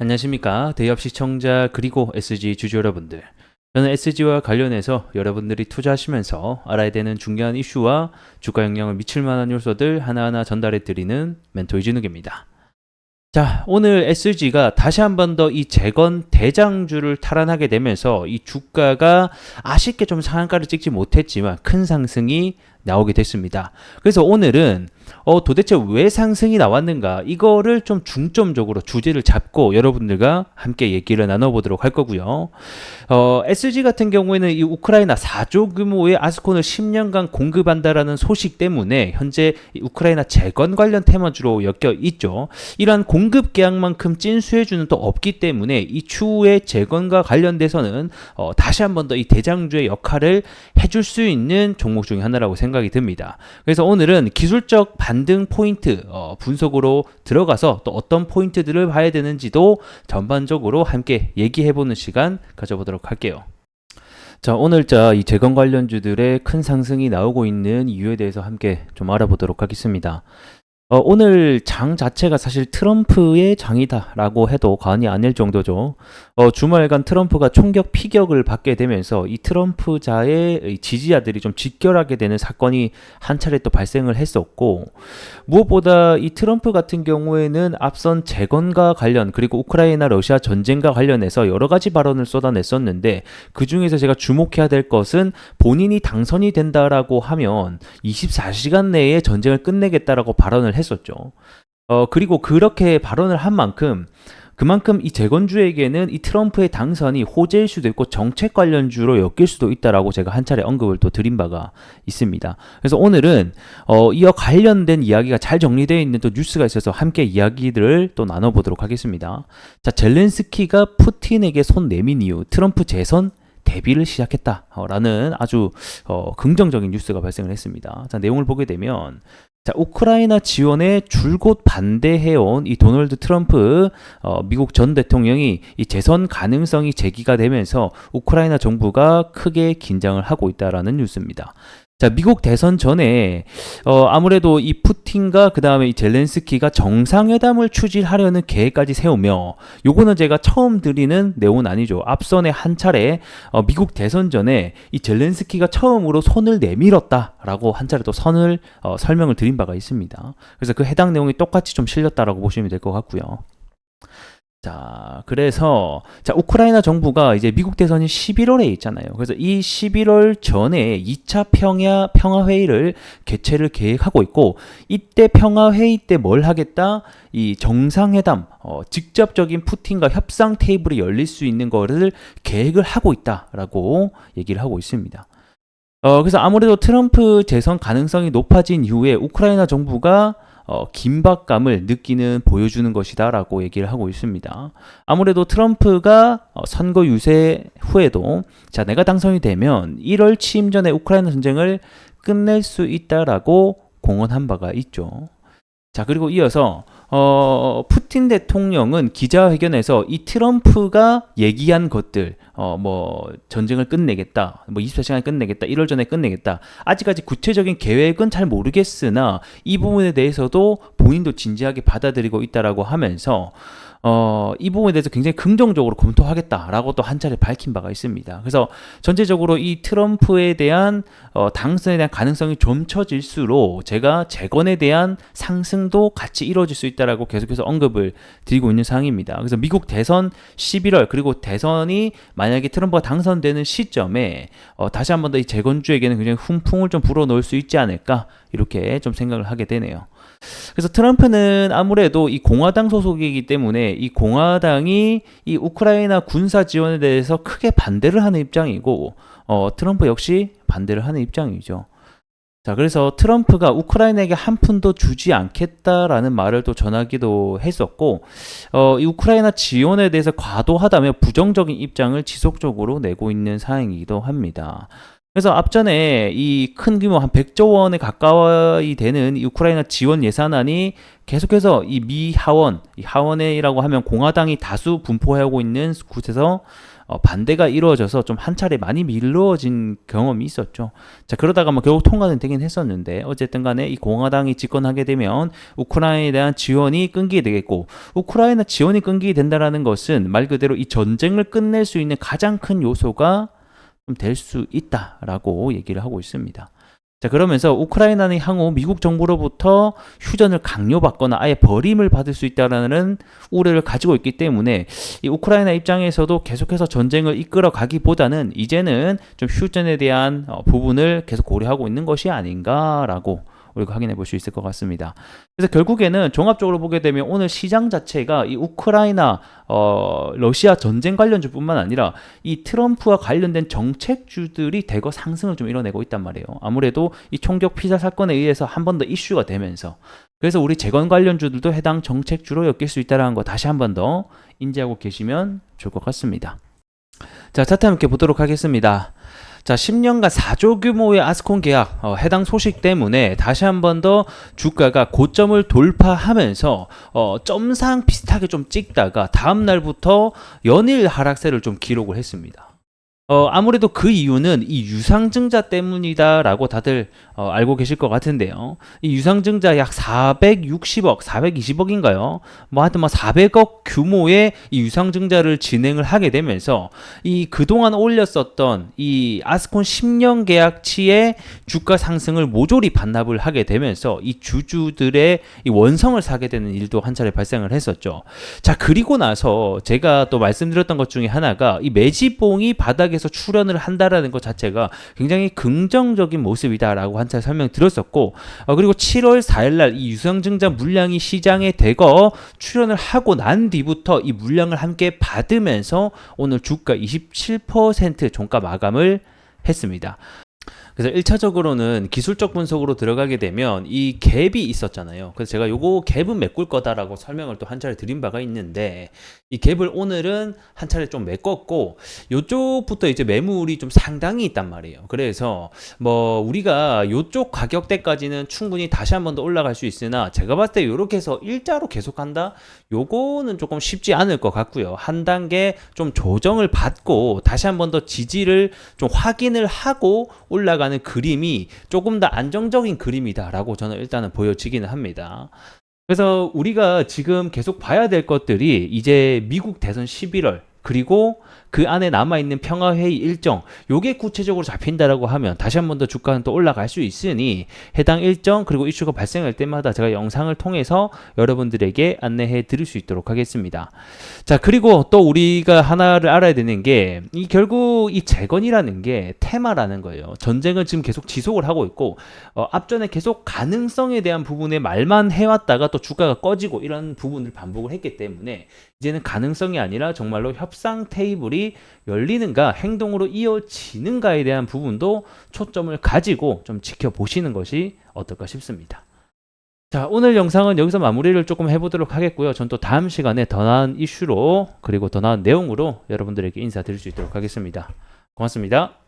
안녕하십니까. 대기업 시청자 그리고 SG 주주 여러분들. 저는 SG와 관련해서 여러분들이 투자하시면서 알아야 되는 중요한 이슈와 주가 영향을 미칠 만한 요소들 하나하나 전달해 드리는 멘토 이진욱입니다. 자, 오늘 SG가 다시 한 번 더 이 재건 대장주를 탈환하게 되면서 이 주가가 아쉽게 좀 상한가를 찍지 못했지만 큰 상승이 나오게 됐습니다. 그래서 오늘은 도대체 왜 상승이 나왔는가 이거를 좀 중점적으로 주제를 잡고 여러분들과 함께 얘기를 나눠보도록 할 거고요. SG 같은 경우에는 이 우크라이나 4조 규모의 아스콘을 10년간 공급한다라는 소식 때문에 현재 이 우크라이나 재건 관련 테마주로 엮여 있죠. 이러한 공급 계약만큼 찐수혜주는 또 없기 때문에 이 추후에 재건과 관련돼서는 다시 한 번 더 이 대장주의 역할을 해줄 수 있는 종목 중에 하나라고 생각이 듭니다. 그래서 오늘은 기술적 반등 포인트 분석으로 들어가서 또 어떤 포인트들을 봐야 되는지도 전반적으로 함께 얘기해보는 시간 가져보도록 할게요. 자, 오늘 이 재건 관련주들의 큰 상승이 나오고 있는 이유에 대해서 함께 좀 알아보도록 하겠습니다. 오늘 장 자체가 사실 트럼프의 장이다라고 해도 과언이 아닐 정도죠. 주말간 트럼프가 총격 피격을 받게 되면서 이 트럼프자의 지지자들이 좀 직결하게 되는 사건이 한 차례 또 발생을 했었고, 무엇보다 이 트럼프 같은 경우에는 앞선 재건과 관련 그리고 우크라이나 러시아 전쟁과 관련해서 여러 가지 발언을 쏟아냈었는데, 그 중에서 제가 주목해야 될 것은 본인이 당선이 된다라고 하면 24시간 내에 전쟁을 끝내겠다라고 발언을 했었죠. 그리고 그렇게 발언을 한 만큼 그만큼 이 재건주에게는 이 트럼프의 당선이 호재일 수도 있고 정책 관련주로 엮일 수도 있다라고 제가 한 차례 언급을 또 드린 바가 있습니다. 그래서 오늘은 이와 관련된 이야기가 잘 정리되어 있는 또 뉴스가 있어서 함께 이야기들을 또 나눠보도록 하겠습니다. 자, 젤렌스키가 푸틴에게 손 내민 이유, 트럼프 재선 대비를 시작했다라는 아주 긍정적인 뉴스가 발생을 했습니다. 자, 내용을 보게 되면 자, 우크라이나 지원에 줄곧 반대해온 이 도널드 트럼프 미국 전 대통령이 이 재선 가능성이 제기가 되면서 우크라이나 정부가 크게 긴장을 하고 있다라는 뉴스입니다. 자, 미국 대선 전에 아무래도 이 푸틴과 그 다음에 이 젤렌스키가 정상회담을 추진하려는 계획까지 세우며, 요거는 제가 처음 드리는 내용은 아니죠. 앞선에 한 차례 미국 대선 전에 이 젤렌스키가 처음으로 손을 내밀었다라고 한 차례 또 선을 설명을 드린 바가 있습니다. 그래서 그 해당 내용이 똑같이 좀 실렸다라고 보시면 될 것 같고요. 자, 그래서 우크라이나 정부가 이제 미국 대선이 11월에 있잖아요. 그래서 이 11월 전에 2차 평화 회의를 개최를 계획하고 있고, 이때 평화 회의 때 뭘 하겠다? 이 정상회담, 직접적인 푸틴과 협상 테이블이 열릴 수 있는 거를 계획을 하고 있다라고 얘기를 하고 있습니다. 그래서 아무래도 트럼프 재선 가능성이 높아진 이후에 우크라이나 정부가 긴박감을 보여주는 것이다라고 얘기를 하고 있습니다. 아무래도 트럼프가 선거 유세 후에도 자, 내가 당선이 되면 1월 취임 전에 우크라이나 전쟁을 끝낼 수 있다라고 공언한 바가 있죠. 자, 그리고 이어서 푸틴 대통령은 기자회견에서 이 트럼프가 얘기한 것들, 전쟁을 끝내겠다, 24시간에 끝내겠다, 1월 전에 끝내겠다, 아직까지 구체적인 계획은 잘 모르겠으나 이 부분에 대해서도 본인도 진지하게 받아들이고 있다라고 하면서 이 부분에 대해서 굉장히 긍정적으로 검토하겠다라고 또 한 차례 밝힌 바가 있습니다. 그래서 전체적으로 이 트럼프에 대한 당선에 대한 가능성이 점쳐질수록 제가 재건에 대한 상승도 같이 이루어질 수 있다라고 계속해서 언급을 드리고 있는 상황입니다. 그래서 미국 대선 11월 그리고 대선이 만약에 트럼프가 당선되는 시점에 다시 한 번 더 이 재건주에게는 굉장히 훈풍을 좀 불어넣을 수 있지 않을까, 이렇게 좀 생각을 하게 되네요. 그래서 트럼프는 아무래도 이 공화당 소속이기 때문에 이 공화당이 이 우크라이나 군사 지원에 대해서 크게 반대를 하는 입장이고, 트럼프 역시 반대를 하는 입장이죠. 자, 그래서 트럼프가 우크라이나에게 한 푼도 주지 않겠다라는 말을 또 전하기도 했었고, 이 우크라이나 지원에 대해서 과도하다며 부정적인 입장을 지속적으로 내고 있는 상황이기도 합니다. 그래서 앞전에 이 큰 규모 한 100조 원에 가까이 되는 이 우크라이나 지원 예산안이 계속해서 이 미 하원, 이 하원회의라고 하면 공화당이 다수 분포하고 있는 곳에서 반대가 이루어져서 좀 한 차례 많이 미뤄진 경험이 있었죠. 자, 그러다가 뭐 결국 통과는 되긴 했었는데 어쨌든 간에 이 공화당이 집권하게 되면 우크라이나에 대한 지원이 끊기게 되겠고, 우크라이나 지원이 끊기게 된다라는 것은 말 그대로 이 전쟁을 끝낼 수 있는 가장 큰 요소가 좀 될 수 있다라고 얘기를 하고 있습니다. 자, 그러면서 우크라이나는 향후 미국 정부로부터 휴전을 강요받거나 아예 버림을 받을 수 있다는 우려를 가지고 있기 때문에 이 우크라이나 입장에서도 계속해서 전쟁을 이끌어 가기보다는 이제는 좀 휴전에 대한 부분을 계속 고려하고 있는 것이 아닌가라고 우리가 확인해 볼 수 있을 것 같습니다. 그래서 결국에는 종합적으로 보게 되면 오늘 시장 자체가 이 우크라이나 러시아 전쟁 관련주뿐만 아니라 이 트럼프와 관련된 정책주들이 대거 상승을 좀 이뤄내고 있단 말이에요. 아무래도 이 총격 피살 사건에 의해서 한 번 더 이슈가 되면서, 그래서 우리 재건 관련주들도 해당 정책주로 엮일 수 있다는 거 다시 한 번 더 인지하고 계시면 좋을 것 같습니다. 자, 차트 함께 보도록 하겠습니다. 자, 10년간 4조 규모의 아스콘 계약 해당 소식 때문에 다시 한 번 더 주가가 고점을 돌파하면서 점상 비슷하게 좀 찍다가 다음 날부터 연일 하락세를 좀 기록을 했습니다. 아무래도 그 이유는 이 유상증자 때문이다라고 다들 알고 계실 것 같은데요. 이 유상증자 약 460억, 420억인가요? 뭐 하여튼 뭐 400억 규모의 이 유상증자를 진행을 하게 되면서 이 그동안 올렸었던 이 아스콘 10년 계약치의 주가 상승을 모조리 반납을 하게 되면서 이 주주들의 이 원성을 사게 되는 일도 한 차례 발생을 했었죠. 자, 그리고 나서 제가 또 말씀드렸던 것 중에 하나가 이 매집봉이 바닥에서 출현을 한다라는 것 자체가 굉장히 긍정적인 모습이다라고 한 차례 설명드렸었고, 그리고 7월 4일날 이 유상증자 물량이 시장에 대거 출현을 하고 난 뒤부터 이 물량을 함께 받으면서 오늘 주가 27% 종가 마감을 했습니다. 그래서 1차적으로는 기술적 분석으로 들어가게 되면 이 갭이 있었잖아요. 그래서 제가 요거 갭은 메꿀 거다라고 설명을 또 한 차례 드린 바가 있는데, 이 갭을 오늘은 한 차례 좀 메꿨고 요쪽부터 이제 매물이 좀 상당히 있단 말이에요. 그래서 뭐 우리가 요쪽 가격대까지는 충분히 다시 한 번 더 올라갈 수 있으나, 제가 봤을 때 요렇게 해서 일자로 계속한다? 요거는 조금 쉽지 않을 것 같고요. 한 단계 좀 조정을 받고 다시 한 번 더 지지를 좀 확인을 하고 올라가는 그림이 조금 더 안정적인 그림이다라고 저는 일단은 보여지기는 합니다. 그래서 우리가 지금 계속 봐야 될 것들이 이제 미국 대선 11월, 그리고 그 안에 남아있는 평화회의 일정, 요게 구체적으로 잡힌다라고 하면 다시 한 번 더 주가는 또 올라갈 수 있으니 해당 일정 그리고 이슈가 발생할 때마다 제가 영상을 통해서 여러분들에게 안내해 드릴 수 있도록 하겠습니다. 자, 그리고 또 우리가 하나를 알아야 되는 게 이 결국 이 재건이라는 게 테마라는 거예요. 전쟁을 지금 계속 지속을 하고 있고 앞전에 계속 가능성에 대한 부분에 말만 해왔다가 또 주가가 꺼지고 이런 부분을 반복을 했기 때문에 이제는 가능성이 아니라 정말로 협상 테이블이 열리는가, 행동으로 이어지는가에 대한 부분도 초점을 가지고 좀 지켜보시는 것이 어떨까 싶습니다. 자, 오늘 영상은 여기서 마무리를 조금 해보도록 하겠고요. 전 또 다음 시간에 더 나은 이슈로 그리고 더 나은 내용으로 여러분들에게 인사드릴 수 있도록 하겠습니다. 고맙습니다.